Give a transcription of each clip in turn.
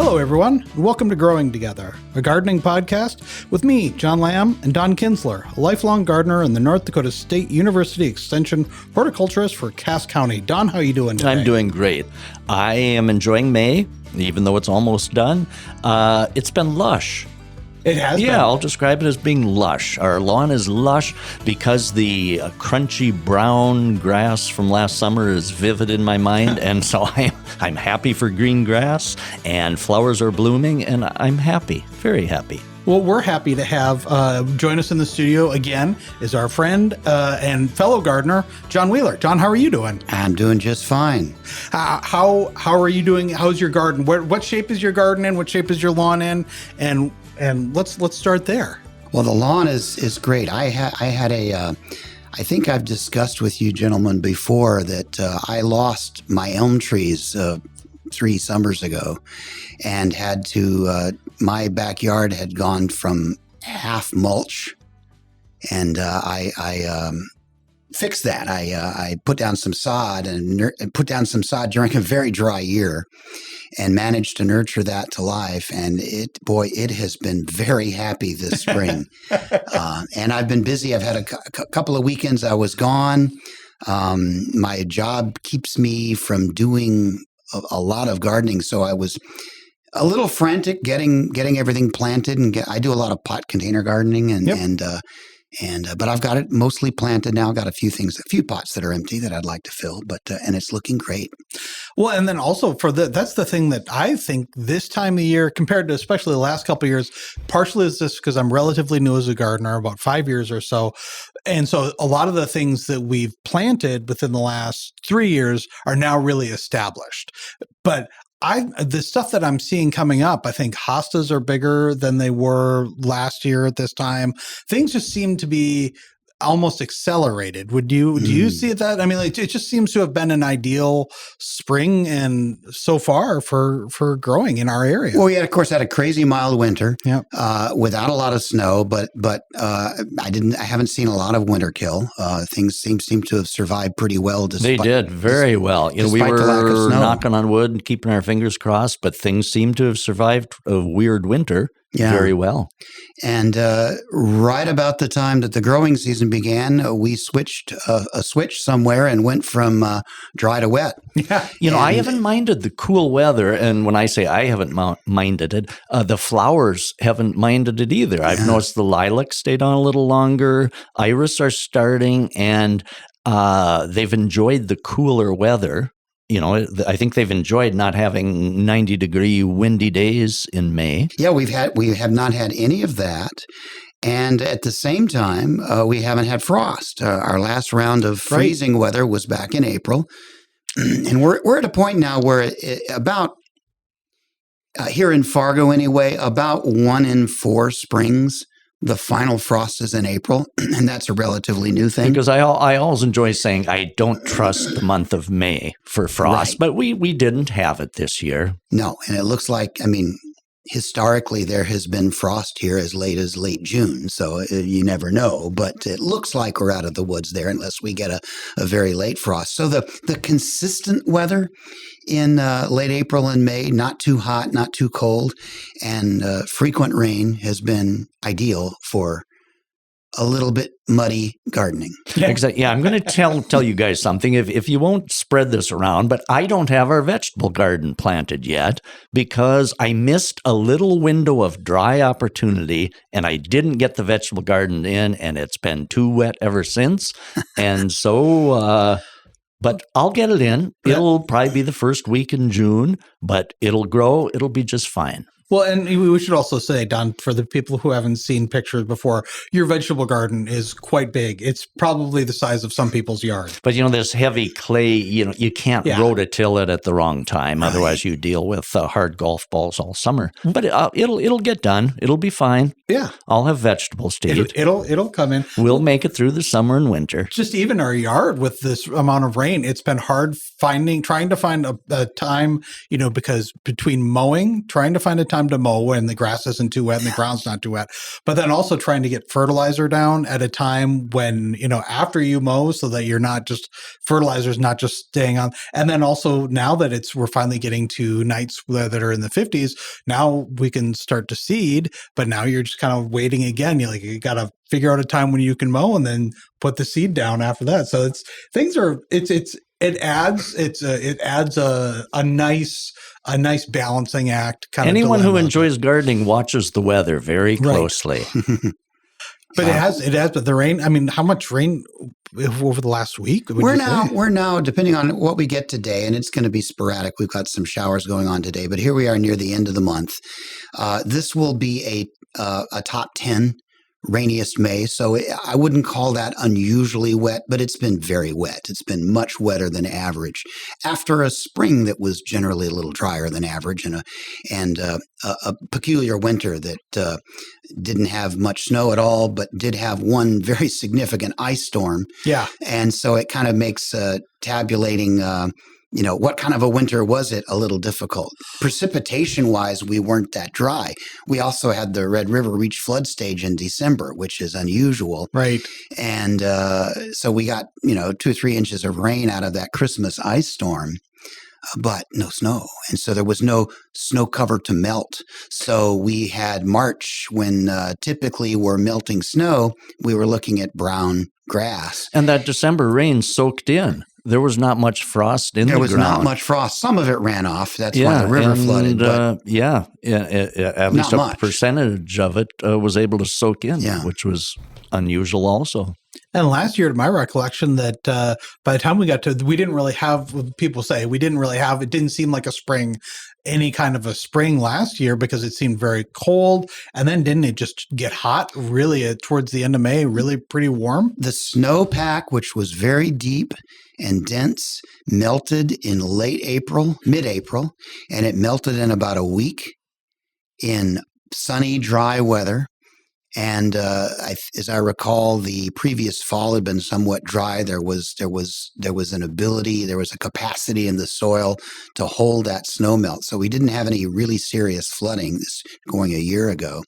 Hello, everyone, and welcome to Growing Together, a gardening podcast with me, John Lamb, and Don Kinsler, a lifelong gardener in the North Dakota State University Extension horticulturist for Cass County. Don, how are you doing today? I'm doing great. I am enjoying May, even though it's almost done. It's been lush. It has been. Yeah, I'll describe it as being lush. Our lawn is lush because the crunchy brown grass from last summer is vivid in my mind, and so I'm happy for green grass, and flowers are blooming, and I'm happy, very happy. Well, we're happy to have join us in the studio again is our friend and fellow gardener, John Wheeler. John, how are you doing? I'm doing just fine. How are you doing? How's your garden? What shape is your garden in? What shape is your lawn in? And let's start there. Well, the lawn is great. I think I've discussed with you gentlemen before that I lost my elm trees 3 summers ago, and had to. My backyard had gone from half mulch, and I fixed that. I put down some sod and put down some sod during a very dry year, and managed to nurture that to life. And it has been very happy this spring. And I've been busy. I've had a couple of weekends I was gone. My job keeps me from doing a lot of gardening, so I was a little frantic getting everything planted. And I do a lot of pot container gardening, but I've got it mostly planted now. I've got a few pots that are empty that I'd like to fill, and it's looking great. Well, and then also that's the thing that I think this time of year, compared to especially the last couple of years, partially is this because I'm relatively new as a gardener, about 5 years or so. And so a lot of the things that we've planted within the last 3 years are now really established. But the stuff that I'm seeing coming up, I think hostas are bigger than they were last year at this time. Things just seem to be almost accelerated. Do you see that? I mean, it just seems to have been an ideal spring and so far for growing in our area. Well, we of course had a crazy mild winter, yep. Without a lot of snow, but I haven't seen a lot of winter kill. Things seem to have survived pretty well. They did very well. We were knocking on wood and keeping our fingers crossed, but things seem to have survived a weird winter. Yeah. Very well. And right about the time that the growing season began, we switched a switch somewhere and went from dry to wet. Yeah. I haven't minded the cool weather. And when I say I haven't minded it, the flowers haven't minded it either. I've noticed the lilac stayed on a little longer. Iris are starting, and they've enjoyed the cooler weather. I think they've enjoyed not having 90-degree windy days in May. Yeah, we have not had any of that. And at the same time, we haven't had frost. Our last round of freezing weather was back in April. And we're at a point now where here in Fargo anyway, about 1 in 4 springs, the final frost is in April, and that's a relatively new thing. Because I always enjoy saying I don't trust the month of May for frost, but we didn't have it this year. No, and it looks like, historically there has been frost here as late June, so you never know, but it looks like we're out of the woods there unless we get a very late frost. So the consistent weather in late April and May, not too hot, not too cold, and frequent rain has been ideal for a little bit muddy gardening. Exactly. Yeah, I'm going to tell you guys something. If you won't spread this around, but I don't have our vegetable garden planted yet because I missed a little window of dry opportunity, and I didn't get the vegetable garden in, and it's been too wet ever since. And so but I'll get it in. It'll probably be the first week in June, but it'll grow. It'll be just fine. Well, and we should also say, Don, for the people who haven't seen pictures before, your vegetable garden is quite big. It's probably the size of some people's yard. But, this heavy clay, you can't rototill it at the wrong time. Right. Otherwise, you deal with hard golf balls all summer. But it'll get done. It'll be fine. Yeah. I'll have vegetables to eat. It'll come in. We'll make it through the summer and winter. Just even our yard with this amount of rain, it's been hard trying to find a time, because between mowing, trying to find a time time to mow when the grass isn't too wet and the ground's not too wet. But then also trying to get fertilizer down at a time when, after you mow, so that you're not just fertilizer's not just staying on. And then also now that we're finally getting to nights that are in the 50s, now we can start to seed, but now you're just kind of waiting again. You got to figure out a time when you can mow and then put the seed down after that. So it adds a nice balancing act. Anyone who enjoys gardening watches the weather very closely. Right. But it has, but the rain, I mean, how much rain over the last week? We're now, depending on what we get today, and it's going to be sporadic. We've got some showers going on today, but here we are near the end of the month. This will be a top 10 rainiest May. So I wouldn't call that unusually wet, but it's been very wet. It's been much wetter than average after a spring that was generally a little drier than average and a peculiar winter that didn't have much snow at all, but did have one very significant ice storm. Yeah. And so it kind of makes tabulating what kind of a winter was it a little difficult. Precipitation-wise, we weren't that dry. We also had the Red River reach flood stage in December, which is unusual. Right. And so we got, 2 or 3 inches of rain out of that Christmas ice storm, but no snow. And so there was no snow cover to melt. So we had March when typically we're melting snow, we were looking at brown grass. And that December rain soaked in. There was not much frost in the ground. There was not much frost. Some of it ran off. That's why the river flooded. But at least a percentage of it was able to soak in, Yeah. which was unusual also. And last year, to my recollection, that by the time we got to, we didn't really have, people say, it didn't seem like any kind of a spring last year because it seemed very cold. And then didn't it just get hot really towards the end of May, really pretty warm? The snowpack, which was very deep and dense, melted in mid-April, and it melted in about a week in sunny, dry weather. And as I recall, the previous fall had been somewhat dry. There was an ability, there was a capacity in the soil to hold that snow melt. So we didn't have any really serious flooding going a year ago.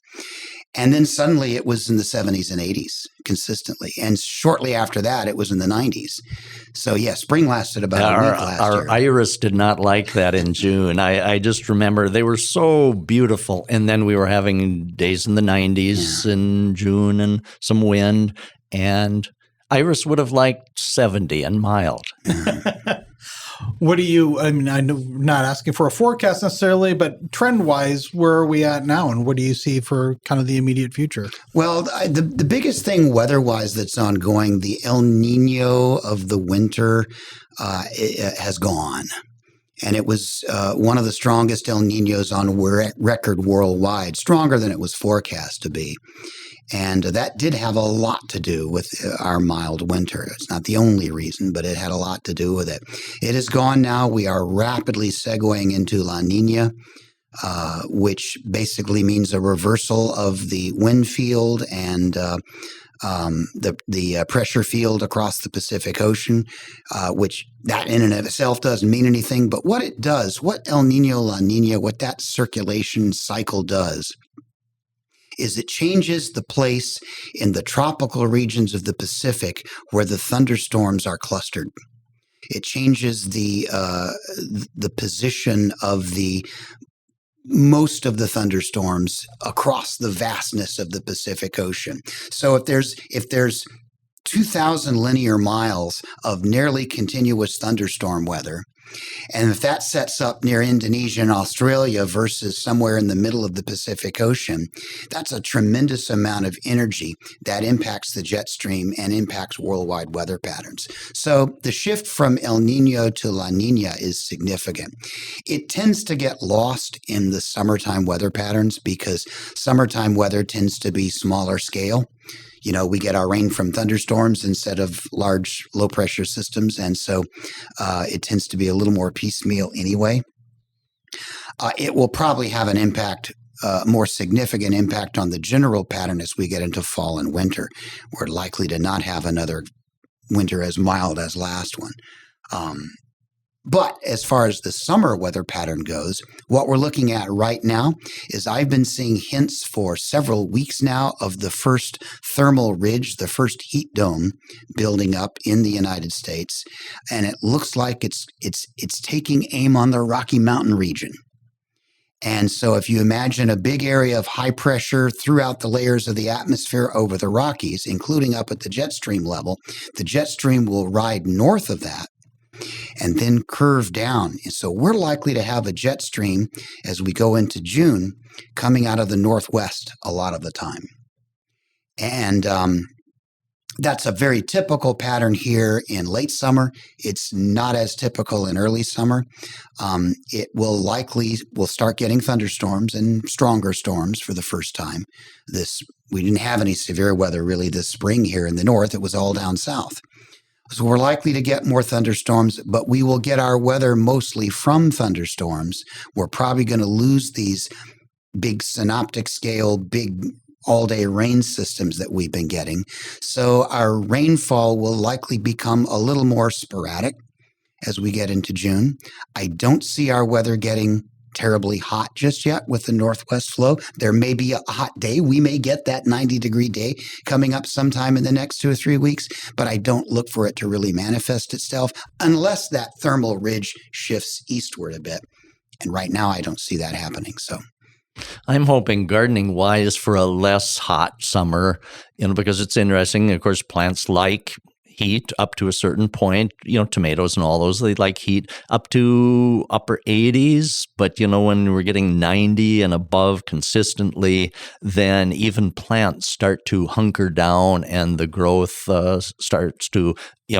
And then suddenly it was in the 70s and 80s consistently. And shortly after that, it was in the 90s. So, yeah, spring lasted about a week last year. Our iris did not like that in June. I just remember they were so beautiful. And then we were having days in the 90s in June and some wind. And iris would have liked 70 and mild. I'm not asking for a forecast necessarily, but trend-wise, where are we at now, and what do you see for kind of the immediate future? Well, the biggest thing weather-wise that's ongoing, the El Nino of the winter it has gone. And it was one of the strongest El Ninos on record worldwide, stronger than it was forecast to be. And that did have a lot to do with our mild winter. It's not the only reason, but it had a lot to do with it. It is gone now. We are rapidly segueing into La Nina, which basically means a reversal of the wind field and the pressure field across the Pacific Ocean, which that in and of itself doesn't mean anything. But what it does, what El Nino, La Nina, what that circulation cycle does, is it changes the place in the tropical regions of the Pacific where the thunderstorms are clustered. It changes the position of most of the thunderstorms across the vastness of the Pacific Ocean. So if there's 2,000 linear miles of nearly continuous thunderstorm weather, and if that sets up near Indonesia and Australia versus somewhere in the middle of the Pacific Ocean, that's a tremendous amount of energy that impacts the jet stream and impacts worldwide weather patterns. So the shift from El Nino to La Nina is significant. It tends to get lost in the summertime weather patterns because summertime weather tends to be smaller scale. We get our rain from thunderstorms instead of large low-pressure systems, and so it tends to be a little more piecemeal anyway. It will probably have an impact, more significant impact on the general pattern as we get into fall and winter. We're likely to not have another winter as mild as last one. But as far as the summer weather pattern goes, what we're looking at right now is I've been seeing hints for several weeks now of the first thermal ridge, the first heat dome building up in the United States. And it looks like it's taking aim on the Rocky Mountain region. And so if you imagine a big area of high pressure throughout the layers of the atmosphere over the Rockies, including up at the jet stream level, the jet stream will ride north of that and then curve down. So we're likely to have a jet stream as we go into June coming out of the northwest a lot of the time. And that's a very typical pattern here in late summer. It's not as typical in early summer. We'll start getting thunderstorms and stronger storms for the first time. We didn't have any severe weather really this spring here in the north. It was all down south. So we're likely to get more thunderstorms, but we will get our weather mostly from thunderstorms. We're probably going to lose these big synoptic scale, big all-day rain systems that we've been getting. So our rainfall will likely become a little more sporadic as we get into June. I don't see our weather getting terribly hot just yet with the northwest flow. There may be a hot day. We may get that 90-degree day coming up sometime in the next 2 or 3 weeks, but I don't look for it to really manifest itself unless that thermal ridge shifts eastward a bit. And right now, I don't see that happening. So I'm hoping gardening wise for a less hot summer, because it's interesting. Of course, plants like heat up to a certain point, tomatoes and all those, they like heat up to upper 80s. But, when we're getting 90 and above consistently, then even plants start to hunker down and the growth starts to,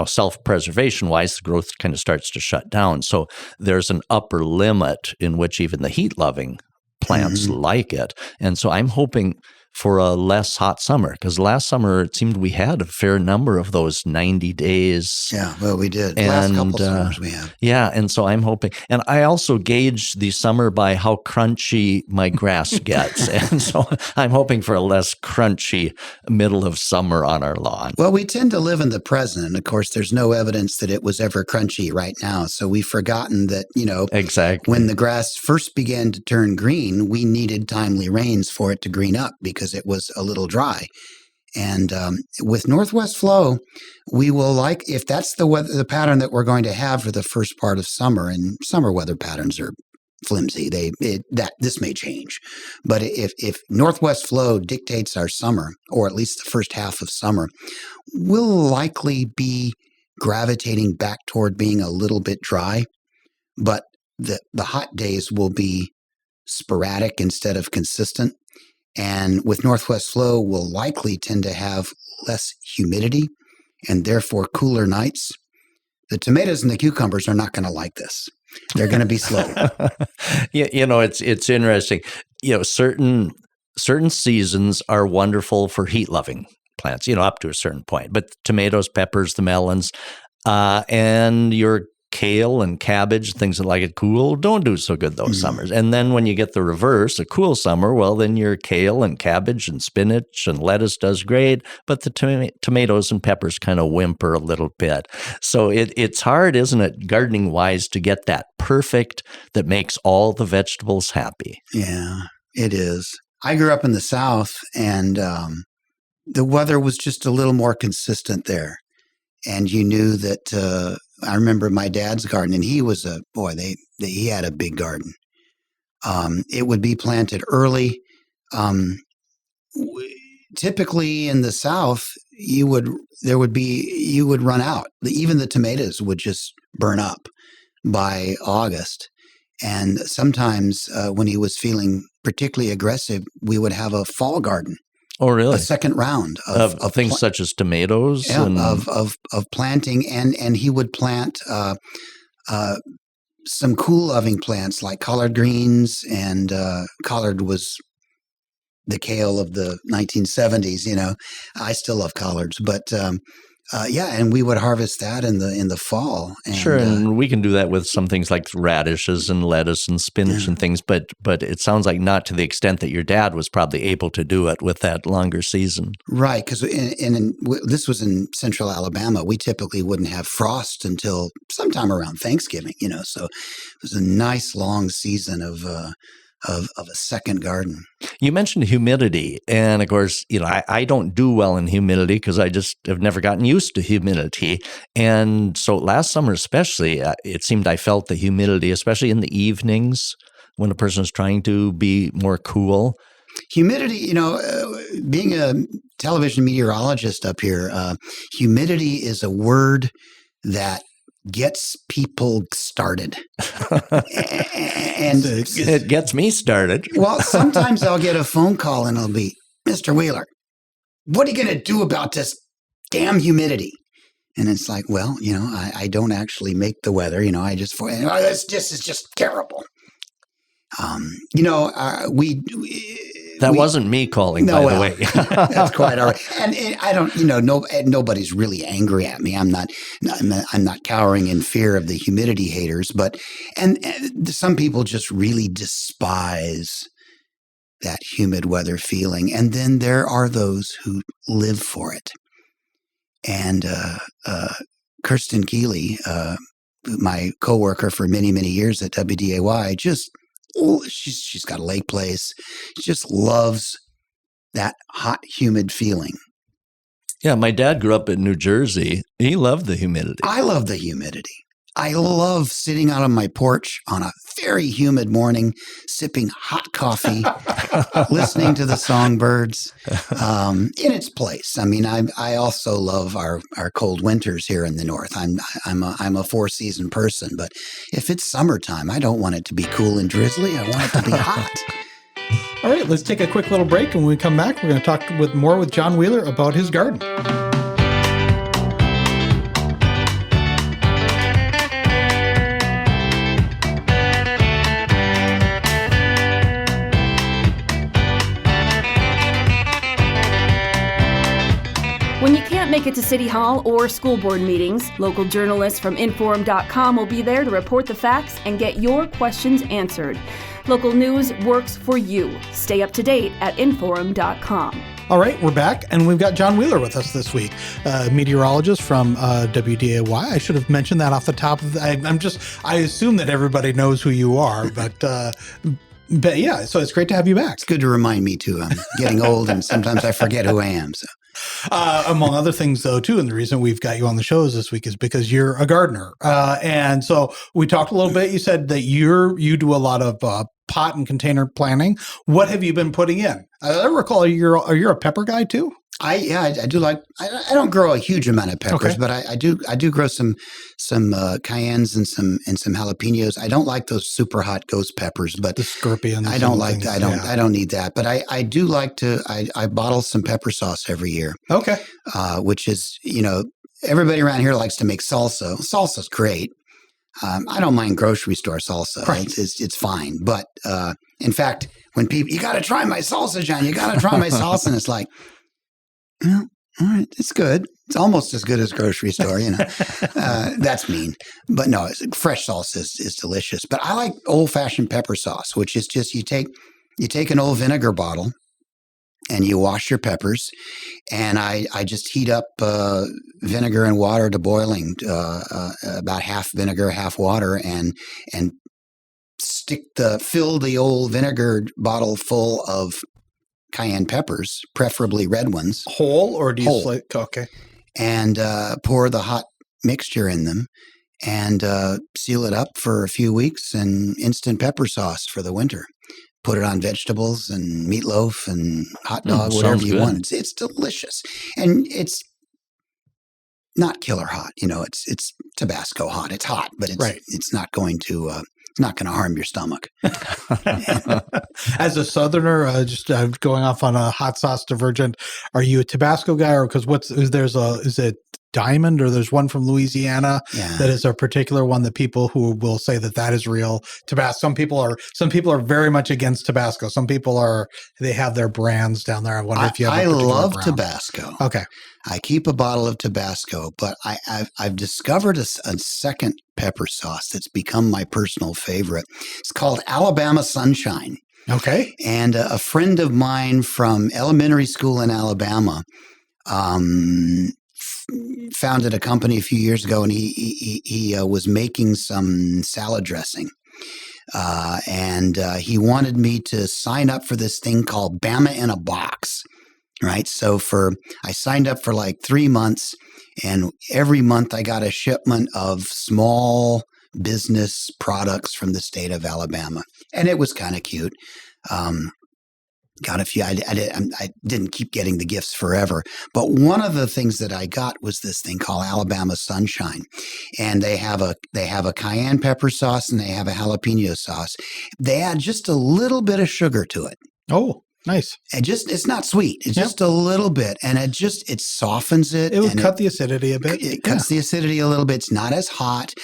self-preservation wise, the growth kind of starts to shut down. So there's an upper limit in which even the heat-loving plants like it. And so I'm hoping for a less hot summer, because last summer it seemed we had a fair number of those 90 days. Yeah, well, we did. Last couple summers we had. Yeah, and so I'm hoping. And I also gauge the summer by how crunchy my grass gets. And so I'm hoping for a less crunchy middle of summer on our lawn. Well, we tend to live in the present. And of course, there's no evidence that it was ever crunchy right now. So we've forgotten that, exactly. When the grass first began to turn green, we needed timely rains for it to green up because it was a little dry. And with northwest flow, we will if that's the pattern that we're going to have for the first part of summer, and summer weather patterns are flimsy. This may change, but if northwest flow dictates our summer, or at least the first half of summer, we'll likely be gravitating back toward being a little bit dry, but the hot days will be sporadic instead of consistent. And with northwest flow, we'll likely tend to have less humidity and therefore cooler nights. The tomatoes and the cucumbers are not going to like this. They're going to be slow. It's interesting. Certain seasons are wonderful for heat-loving plants, up to a certain point. But tomatoes, peppers, the melons, and your kale and cabbage, things that like it cool, don't do so good those summers. And then when you get the reverse, a cool summer, well, then your kale and cabbage and spinach and lettuce does great, but the tomatoes and peppers kind of whimper a little bit. So it's hard, isn't it, gardening-wise, to get that perfect that makes all the vegetables happy. Yeah, it is. I grew up in the South, and the weather was just a little more consistent there. And you knew that I remember my dad's garden, and he was he had a big garden. It would be planted early. Typically in the South, you would run out. Even the tomatoes would just burn up by August. And sometimes when he was feeling particularly aggressive, we would have a fall garden. Oh, really? A second round of things such as tomatoes? Yeah, of planting. And he would plant some cool-loving plants like collard greens, and collard was the kale of the 1970s, I still love collards, but and we would harvest that in the fall. And, sure, and we can do that with some things like radishes and lettuce and spinach and things, but it sounds like not to the extent that your dad was probably able to do it with that longer season. Right, because this was in central Alabama. We typically wouldn't have frost until sometime around Thanksgiving, so it was a nice long season of a second garden. You mentioned humidity, and of course, I don't do well in humidity because I just have never gotten used to humidity. And so last summer especially, it seemed I felt the humidity, especially in the evenings when a person is trying to be more cool. Humidity, being a television meteorologist up here, humidity is a word that gets people started. And it gets me started. Well, sometimes I'll get a phone call and it'll be, Mr. Wheeler, what are you going to do about this damn humidity? And it's like, well, I don't actually make the weather. I just, it's just terrible. That wasn't me calling, by the way. That's quite all right. And I don't, nobody's really angry at me. I'm not cowering in fear of the humidity haters, but and some people just really despise that humid weather feeling. And then there are those who live for it. And Kirsten Keeley, my coworker for many, many years at WDAY, she's got a lake place. She just loves that hot, humid feeling. Yeah, my dad grew up in New Jersey. He loved the humidity. I love the humidity. I love sitting out on my porch on a very humid morning, sipping hot coffee, listening to the songbirds in its place. I mean, I also love our cold winters here in the north. I'm a four-season person, but if it's summertime, I don't want it to be cool and drizzly. I want it to be hot. All right, let's take a quick little break, and when we come back, we're going to talk more with John Wheeler about his garden. When you can't make it to City Hall or school board meetings, local journalists from Inforum.com will be there to report the facts and get your questions answered. Local news works for you. Stay up to date at Inforum.com. All right, we're back, and we've got John Wheeler with us this week, meteorologist from WDAY. I should have mentioned that off the top of I assume that everybody knows who you are, but yeah, so it's great to have you back. It's good to remind me too. I'm getting old, and sometimes I forget who I am. So. Among other things, though, too, and the reason we've got you on the shows this week is because you're a gardener. And so we talked a little bit. You said that you do a lot of pot and container planting. What have you been putting in? I recall you're a pepper guy too. I do like. I don't grow a huge amount of peppers, but I do grow some cayennes and some jalapenos. I don't like those super hot ghost peppers, but the scorpions. I don't like that. I don't need that. But I do like to. I bottle some pepper sauce every year. Okay. Which is everybody around here likes to make salsa. Salsa's great. I don't mind grocery store salsa. Right. It's fine. But in fact, when people, you got to try my salsa, John. You got to try my salsa, and it's like. Well, all right, it's good. It's almost as good as grocery store, That's mean. But no, fresh sauce is delicious. But I like old-fashioned pepper sauce, which is just you take an old vinegar bottle and you wash your peppers. And I just heat up vinegar and water to boiling, about half vinegar, half water, and fill the old vinegar bottle full of cayenne peppers, preferably red ones. Whole, or do you whole. slice? Okay. And pour the hot mixture in them and seal it up for a few weeks, and instant pepper sauce for the winter. Put it on vegetables and meatloaf and hot dog, whatever you want. It's delicious. And it's not killer hot. It's Tabasco hot. It's hot, but it's not going to harm your stomach. As a Southerner, just going off on a hot sauce divergent, are you a Tabasco guy, or because is it Diamond, or there's one from Louisiana that is a particular one that people who will say that is real Tabasco. Some people are very much against Tabasco. Some people they have their brands down there. I wonder if you have a particular love brand. Tabasco. Okay. I keep a bottle of Tabasco, but I've discovered a second pepper sauce that's become my personal favorite. It's called Alabama Sunshine. Okay. And a friend of mine from elementary school in Alabama founded a company a few years ago, and he was making some salad dressing. And he wanted me to sign up for this thing called Bama in a Box. Right. So I signed up for like 3 months, and every month I got a shipment of small business products from the state of Alabama. And it was kind of cute. Got a few. I didn't keep getting the gifts forever, but one of the things that I got was this thing called Alabama Sunshine, and they have a cayenne pepper sauce and they have a jalapeno sauce. They add just a little bit of sugar to it. Oh, nice. And it's not sweet. It's just a little bit, and it softens it. It would cut the acidity a bit. It cuts the acidity a little bit. It's not as hot.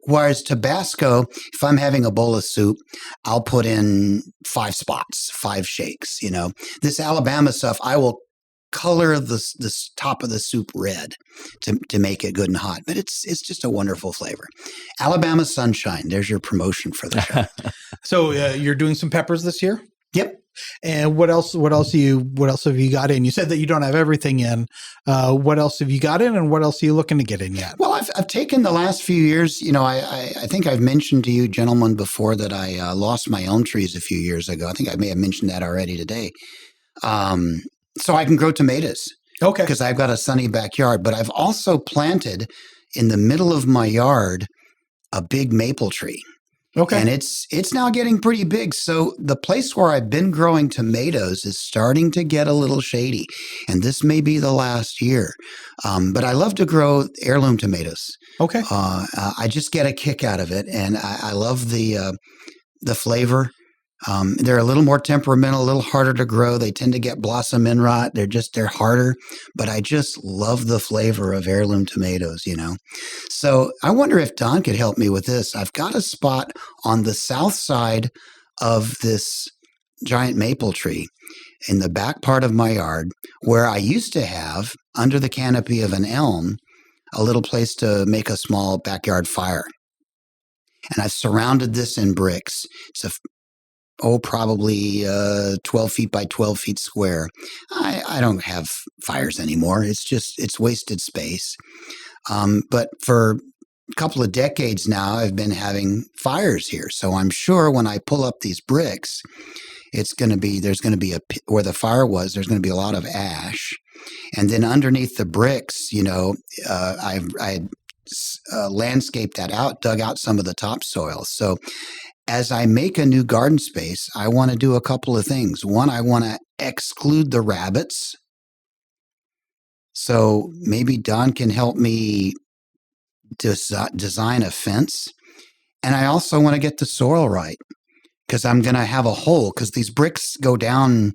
Whereas Tabasco, if I'm having a bowl of soup, I'll put in 5 spots, 5 shakes. This Alabama stuff, I will color the top of the soup red to make it good and hot. But it's just a wonderful flavor. Alabama Sunshine. There's your promotion for the show. So you're doing some peppers this year? Yep. And what else have you got in? You said that you don't have everything in. What else have you got in, and what else are you looking to get in yet? Well, I've taken the last few years. I think I've mentioned to you gentlemen before that I lost my elm trees a few years ago. I think I may have mentioned that already today. So I can grow tomatoes. Okay. Because I've got a sunny backyard, but I've also planted in the middle of my yard a big maple tree. Okay. And it's now getting pretty big. So the place where I've been growing tomatoes is starting to get a little shady. And this may be the last year. But I love to grow heirloom tomatoes. Okay. I just get a kick out of it. And I love the flavor. They're a little more temperamental, a little harder to grow. They tend to get blossom end rot. They're harder, but I just love the flavor of heirloom tomatoes, So I wonder if Don could help me with this. I've got a spot on the south side of this giant maple tree in the back part of my yard where I used to have, under the canopy of an elm, a little place to make a small backyard fire. And I've surrounded this in bricks. It's probably 12 feet by 12 feet square. I don't have fires anymore. It's wasted space. But for a couple of decades now, I've been having fires here. So I'm sure when I pull up these bricks, there's going to be where the fire was, there's going to be a lot of ash. And then underneath the bricks, I landscaped that out, dug out some of the topsoil. So as I make a new garden space, I want to do a couple of things. One, I want to exclude the rabbits. So maybe Don can help me design a fence. And I also want to get the soil right because I'm going to have a hole because these bricks go down,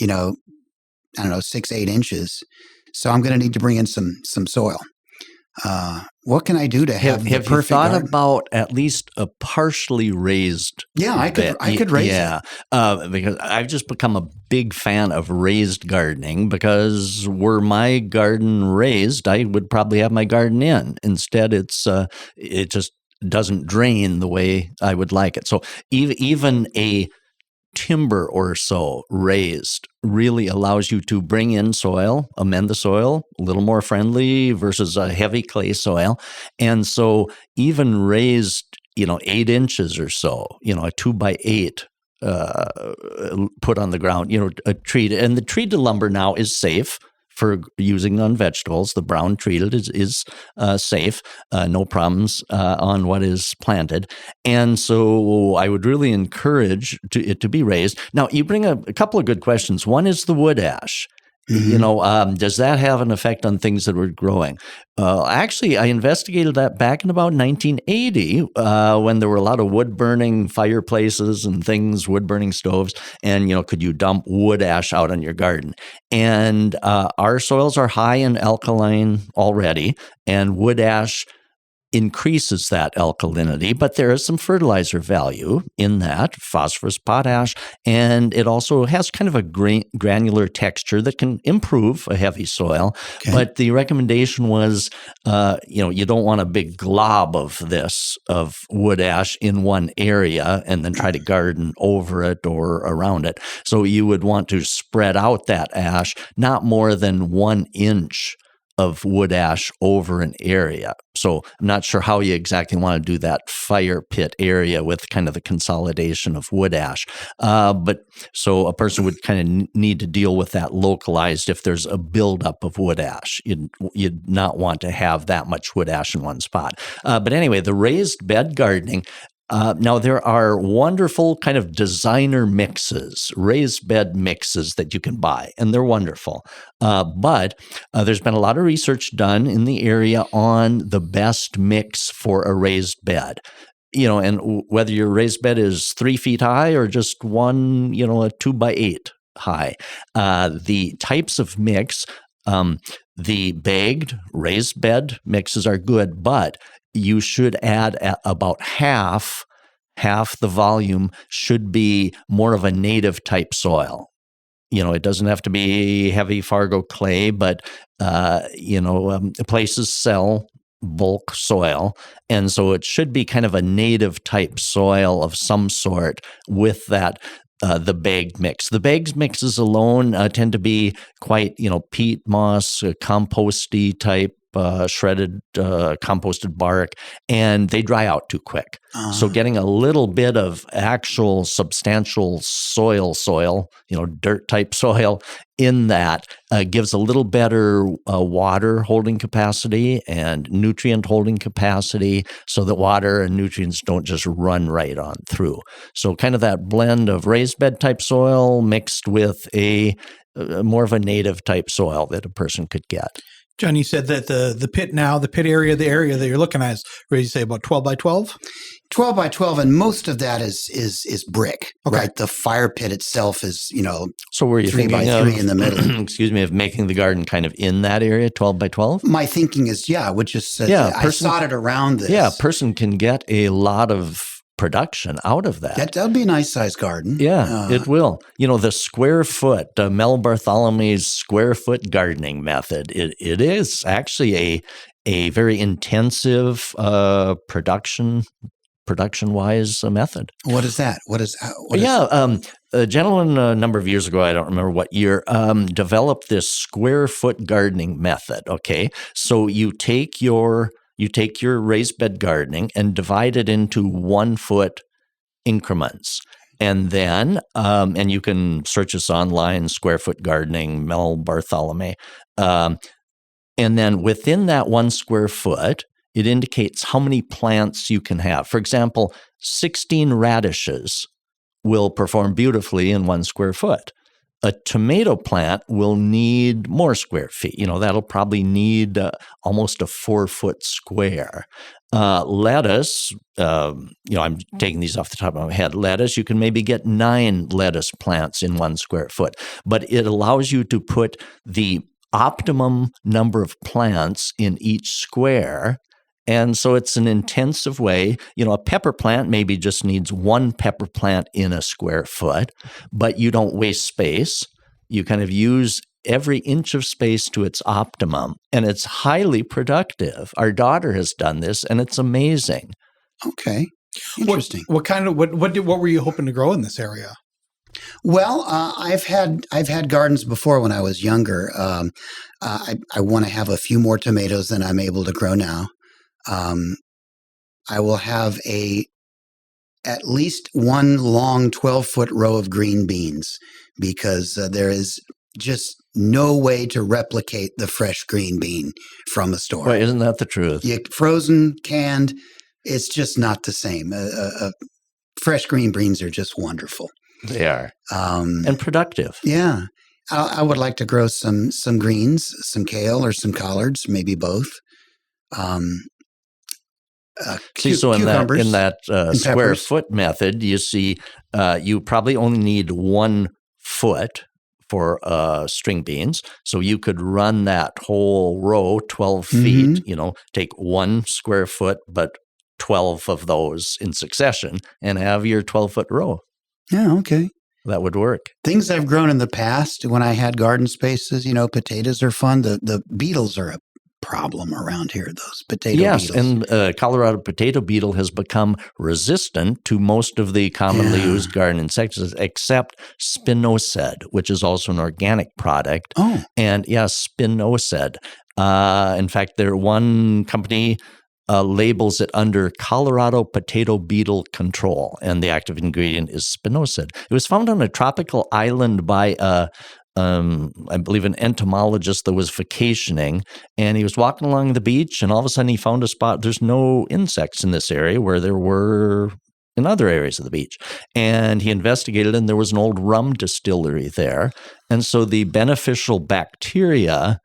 6-8 inches. So I'm going to need to bring in some soil. What can I do to have the perfect you thought garden? About at least a partially raised? Yeah, I could raise it. Because I've just become a big fan of raised gardening because were my garden raised, I would probably have my garden in. Instead, it just doesn't drain the way I would like it. So even a timber or so raised really allows you to bring in soil, amend the soil, a little more friendly versus a heavy clay soil. And so even raised, 8 inches or so, a 2x8 put on the ground, a treat. And the treated lumber now is safe for using on vegetables. The brown treated is safe, no problems on what is planted. And so I would really encourage it to be raised. Now, you bring a couple of good questions. One is the wood ash. Does that have an effect on things that were growing? Actually, I investigated that back in about 1980 when there were a lot of wood-burning fireplaces and things, wood-burning stoves, and, could you dump wood ash out on your garden? And our soils are high in alkaline already, and wood ash increases that alkalinity, but there is some fertilizer value in that, phosphorus, potash, and it also has kind of a granular texture that can improve a heavy soil. Okay. But the recommendation was, you don't want a big glob of wood ash in one area and then try to garden over it or around it. So you would want to spread out that ash, not more than 1 inch of wood ash over an area. So I'm not sure how you exactly want to do that fire pit area with kind of the consolidation of wood ash. But so a person would kind of need to deal with that localized if there's a buildup of wood ash. You'd not want to have that much wood ash in one spot. But anyway, the raised bed gardening, now, there are wonderful kind of designer mixes, raised bed mixes that you can buy, and they're wonderful. But there's been a lot of research done in the area on the best mix for a raised bed. And whether your raised bed is 3 feet high or just a 2x8 high, the types of mix, the bagged raised bed mixes are good, but you should add about half the volume should be more of a native type soil. It doesn't have to be heavy Fargo clay, but places sell bulk soil, and so it should be kind of a native type soil of some sort with that. The bagged mix. The bagged mixes alone tend to be quite, peat moss, composty type, shredded composted bark, and they dry out too quick. So getting a little bit of actual substantial soil, dirt type soil in that gives a little better water holding capacity and nutrient holding capacity so that water and nutrients don't just run right on through. So kind of that blend of raised bed type soil mixed with a more of a native type soil that a person could get. John, you said that the pit area, the area that you're looking at is, what did you say, about 12 by 12? 12 by 12, and most of that is brick, Okay. right? The fire pit itself is, So were you 3 by thinking 3 in the middle. excuse me, of making the garden kind of in that area, 12 by 12? My thinking is, which is, I sought it around this. Yeah, a person can get a lot of production out of that. That would be a nice sized garden. Yeah, it will. The square foot, Mel Bartholomew's square foot gardening method, it is actually a very intensive production-wise method. What is that? A gentleman a number of years ago, I don't remember what year, developed this square foot gardening method, okay? So you take your raised bed gardening and divide it into 1 foot increments. And then, and you can search this online, square foot gardening, Mel Bartholomew. And then within that 1 square foot, it indicates how many plants you can have. For example, 16 radishes will perform beautifully in 1 square foot. A tomato plant will need more square feet. That'll probably need almost a 4 foot square. Lettuce, I'm taking these off the top of my head. Lettuce, you can maybe get 9 lettuce plants in 1 square foot, but it allows you to put the optimum number of plants in each square. And so it's an intensive way. A pepper plant maybe just needs 1 pepper plant in a square foot, but you don't waste space. You kind of use every inch of space to its optimum, and it's highly productive. Our daughter has done this, and it's amazing. Okay, interesting. What were you hoping to grow in this area? Well, I've had gardens before when I was younger. I want to have a few more tomatoes than I'm able to grow now. I will have at least 1 long 12-foot row of green beans because there is just no way to replicate the fresh green bean from a store. Well, isn't that the truth? Frozen, canned, it's just not the same. Fresh green beans are just wonderful. They are. And productive. Yeah. I would like to grow some greens, some kale or some collards, maybe both. See, so in cucumbers that and square peppers. foot method, you see, you probably only need 1 foot for string beans. So you could run that whole row 12 feet, take 1 square foot, but 12 of those in succession and have your 12-foot row. Yeah, okay. That would work. Things I've grown in the past when I had garden spaces, potatoes are fun. The beetles are a problem around here, those potato beetles. Yes, and Colorado potato beetle has become resistant to most of the commonly used garden insecticides except spinosad, which is also an organic product. Oh. And yes, spinosad. In fact, one company labels it under Colorado potato beetle control, and the active ingredient is spinosad. It was found on a tropical island by I believe an entomologist that was vacationing, and he was walking along the beach, and all of a sudden he found a spot. There's no insects in this area where there were in other areas of the beach. And he investigated, and there was an old rum distillery there. And so the beneficial bacteria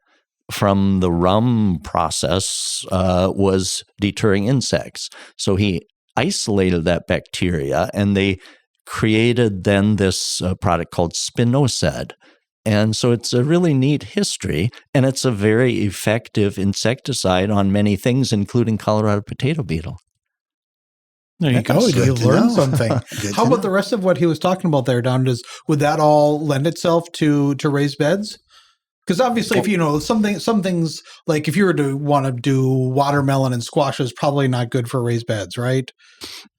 from the rum process was deterring insects. So he isolated that bacteria, and they created then this product called spinosad. And so it's a really neat history, and it's a very effective insecticide on many things, including Colorado potato beetle. There you go. You've learned something. How about the rest of what he was talking about there, Don? Would that all lend itself to raised beds? Because obviously, if some things like if you were to want to do watermelon and squash is probably not good for raised beds, right?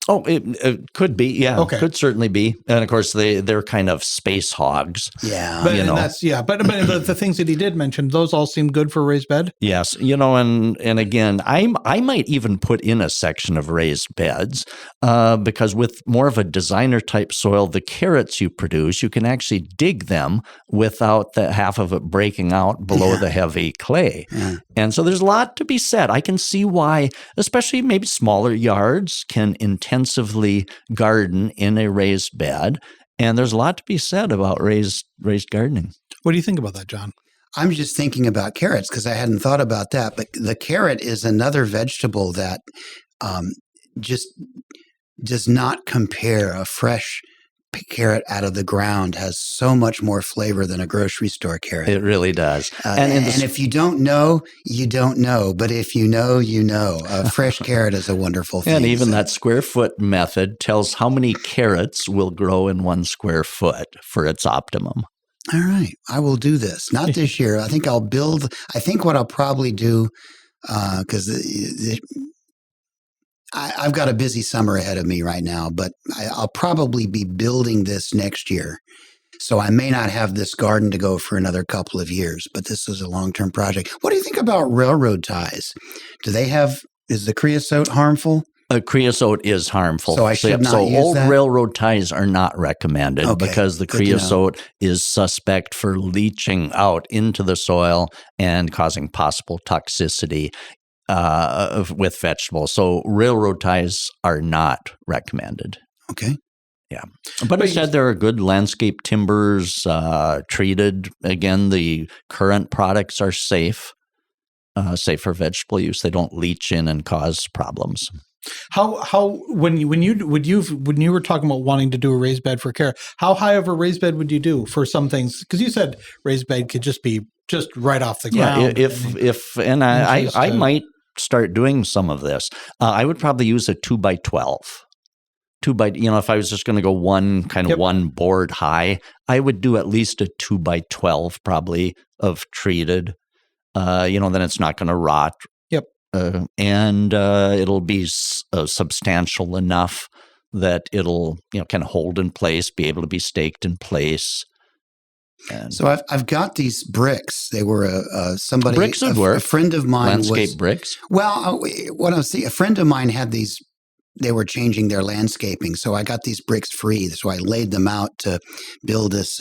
Oh, it could be, yeah. Okay. Could certainly be, and of course they're kind of space hogs. Yeah, but the things that he did mention, those all seem good for raised bed. Yes, and again, I might even put in a section of raised beds because with more of a designer type soil, the carrots you produce, you can actually dig them without the half of it breaking out below the heavy clay. Yeah. And so there's a lot to be said. I can see why, especially maybe smaller yards can intensively garden in a raised bed. And there's a lot to be said about raised gardening. What do you think about that, John? I'm just thinking about carrots because I hadn't thought about that. But the carrot is another vegetable that just does not compare. A fresh carrot out of the ground has so much more flavor than a grocery store carrot. It really does. And if you don't know, you don't know. But if you know, you know. A fresh carrot is a wonderful thing. And even that square foot method tells how many carrots will grow in 1 square foot for its optimum. All right. I will do this. Not this year. I think what I'll probably do, because I've got a busy summer ahead of me right now, but I'll probably be building this next year. So I may not have this garden to go for another couple of years, but this is a long-term project. What do you think about railroad ties? Is the creosote harmful? Creosote is harmful. So I should not use old that? railroad ties are not recommended because the Good creosote is suspect for leaching out into the soil and causing possible toxicity with vegetables. So railroad ties are not recommended. Okay. Yeah. But instead, there are good landscape timbers treated. Again, the current products are safe for vegetable use. They don't leach in and cause problems. When you were talking about wanting to do a raised bed for carrot, how high of a raised bed would you do for some things? Because you said raised bed could just be right off the ground. Yeah, I might start doing some of this. I would probably use a 2x12. If I was just going to go one board high, I would do at least a 2x12 probably of treated. Then it's not going to rot. Yep. And it'll be substantial enough that it'll kind of hold in place, be able to be staked in place. And so I've got these bricks. They were somebody, bricks would work. A friend of mine landscape bricks. Well, a friend of mine had these. They were changing their landscaping, so I got these bricks free. So I laid them out to build this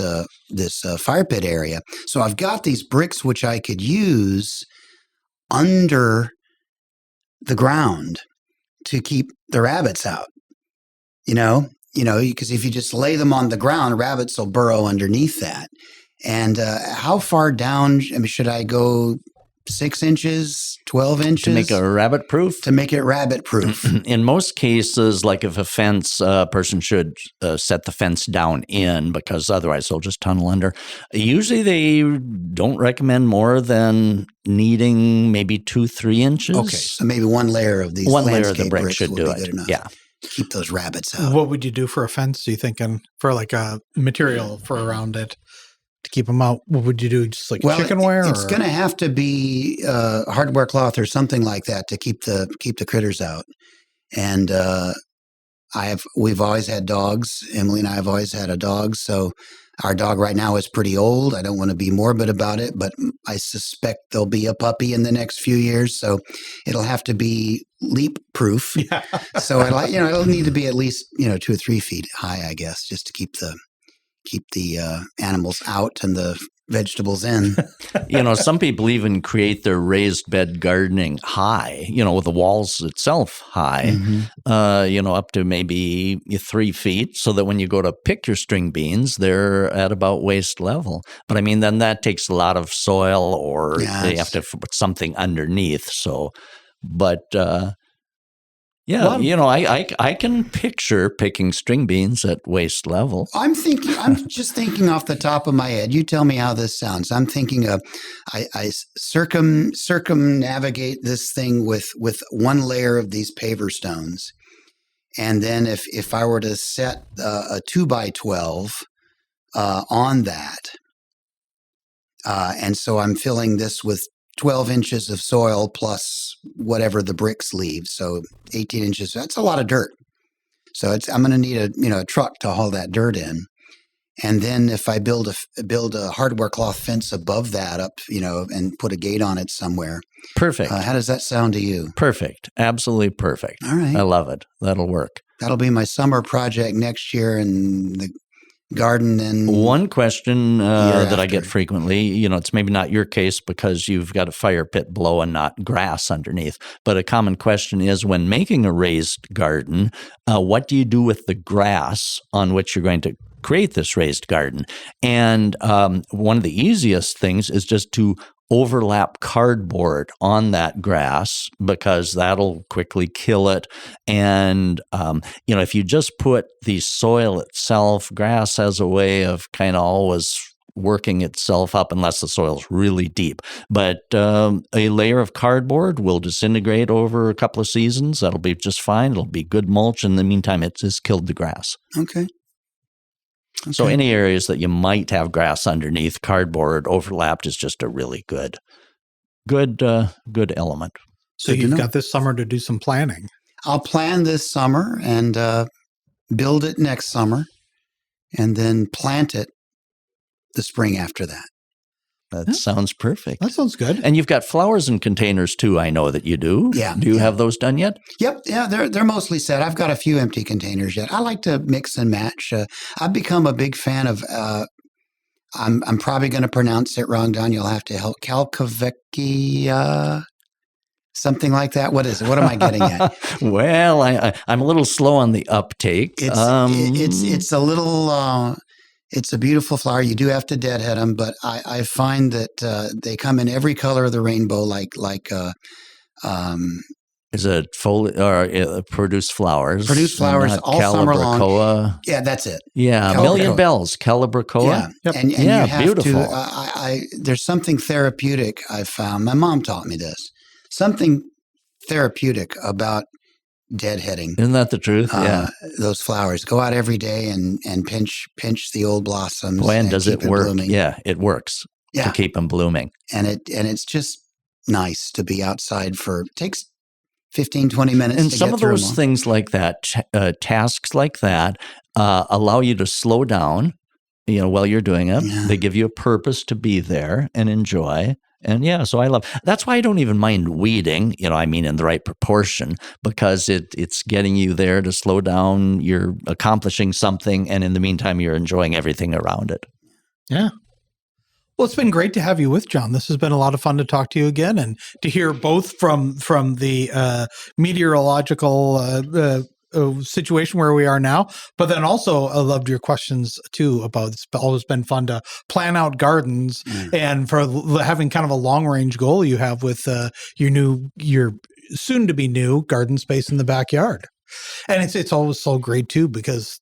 fire pit area. So I've got these bricks which I could use under the ground to keep the rabbits out. Because if you just lay them on the ground, rabbits will burrow underneath that. And how far down should I go? 6 inches, 12 inches? To make a rabbit proof? To make it rabbit proof. In most cases, like if a fence, a person should set the fence down in, because otherwise they'll just tunnel under. Usually they don't recommend more than needing maybe 2-3 inches. Okay, so maybe one layer of these one layer of the landscape brick bricks should will do be it. good enough Yeah. to keep those rabbits out. What would you do for a fence, do you think, and for like a material for around it to keep them out? What would you do? Just like chicken wire? It's going to have to be hardware cloth or something like that to keep the critters out. And we've always had dogs. Emily and I have always had a dog. So our dog right now is pretty old. I don't want to be morbid about it, but I suspect there'll be a puppy in the next few years. So it'll have to be leap proof. Yeah. So it'll need to be at least 2 or 3 feet high, I guess, just to keep the animals out and the vegetables in. Some people even create their raised bed gardening high, with the walls itself high, up to maybe 3 feet, so that when you go to pick your string beans, they're at about waist level. But I mean, then that takes a lot of soil, or they have to put something underneath. So, but I can picture picking string beans at waist level. I'm just thinking off the top of my head. You tell me how this sounds. I'm thinking of, I circumnavigate this thing with one layer of these paver stones. And then if I were to set a 2x12 on that, and so I'm filling this with 12 inches of soil plus whatever the bricks leave. So 18 inches, that's a lot of dirt. So I'm going to need a truck to haul that dirt in. And then if I build a hardware cloth fence above that up, and put a gate on it somewhere. Perfect. How does that sound to you? Perfect. Absolutely perfect. All right. I love it. That'll work. That'll be my summer project next year in the garden. And one question that I after. get frequently, it's maybe not your case because you've got a fire pit below and not grass underneath, but a common question is, when making a raised garden, what do you do with the grass on which you're going to create this raised garden? And one of the easiest things is just to overlap cardboard on that grass, because that'll quickly kill it. And, if you just put the soil itself, grass has a way of kind of always working itself up unless the soil's really deep. But a layer of cardboard will disintegrate over a couple of seasons. That'll be just fine. It'll be good mulch. In the meantime, it just killed the grass. Okay. So any areas that you might have grass underneath, cardboard overlapped is just a really good element. So you've got this summer to do some planning. I'll plan this summer and build it next summer, and then plant it the spring after that. That sounds perfect. That sounds good. And you've got flowers in containers too, I know that you do. Yeah. Do you have those done yet? Yep. Yeah, they're mostly set. I've got a few empty containers yet. I like to mix and match. I've become a big fan of, I'm probably going to pronounce it wrong, Don. You'll have to help. Calcavecchia, something like that. What is it? What am I getting at? Well, I'm a little slow on the uptake. It's a little... It's a beautiful flower. You do have to deadhead them, but I find that they come in every color of the rainbow, is it produce flowers? Produce flowers all summer long. Yeah, that's it. Yeah, Calibrachoa. Million Bells, Calibrachoa. Yeah, Yep. and you have beautiful. to. There's something therapeutic I've found. My mom taught me this. Something therapeutic about deadheading. Isn't that the truth? Yeah. Those flowers. Go out every day and pinch the old blossoms. Boy, and does it work? Blooming. Yeah, it works to keep them blooming. And it's just nice to be outside it takes 15, 20 minutes. And to some get of through those them all. things like that, tasks like that, allow you to slow down, while you're doing it. Yeah. They give you a purpose to be there and enjoy. And so that's why I don't even mind weeding, in the right proportion, because it's getting you there to slow down. You're accomplishing something, and in the meantime, you're enjoying everything around it. Yeah. Well, it's been great to have you with John. This has been a lot of fun to talk to you again and to hear both from the meteorological situation where we are now. But then also, I loved your questions too about it's always been fun to plan out gardens and for having kind of a long range goal you have with your soon to be new garden space in the backyard. And it's always so great too, because,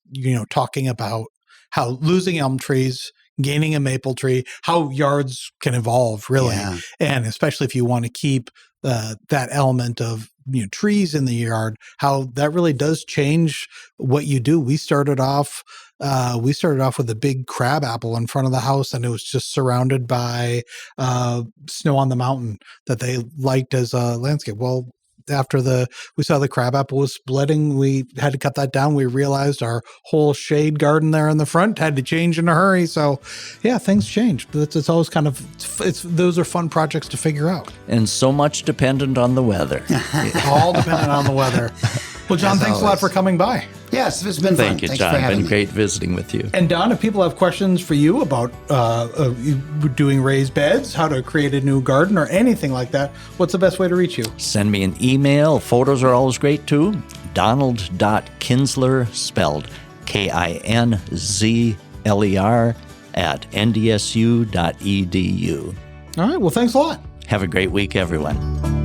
talking about how losing elm trees, gaining a maple tree, how yards can evolve really. Yeah. And especially if you want to keep that element of trees in the yard, how that really does change what you do. We started off with a big crab apple in front of the house, and it was just surrounded by snow on the mountain that they liked as a landscape. Well, after we saw the crab apple was splitting, we had to cut that down. We realized our whole shade garden there in the front had to change in a hurry. So yeah, things change. But it's always kind of, those are fun projects to figure out. And so much dependent on the weather. All dependent on the weather. Well, John, thanks a lot for coming by. Yes, it's been fun. Thank you, Thanks John. for having Been me. great visiting with you. And Don, if people have questions for you about doing raised beds, how to create a new garden, or anything like that, what's the best way to reach you? Send me an email. Photos are always great too. Donald.Kinsler, spelled Kinzler @ndsu.edu. All right. Well, thanks a lot. Have a great week, everyone.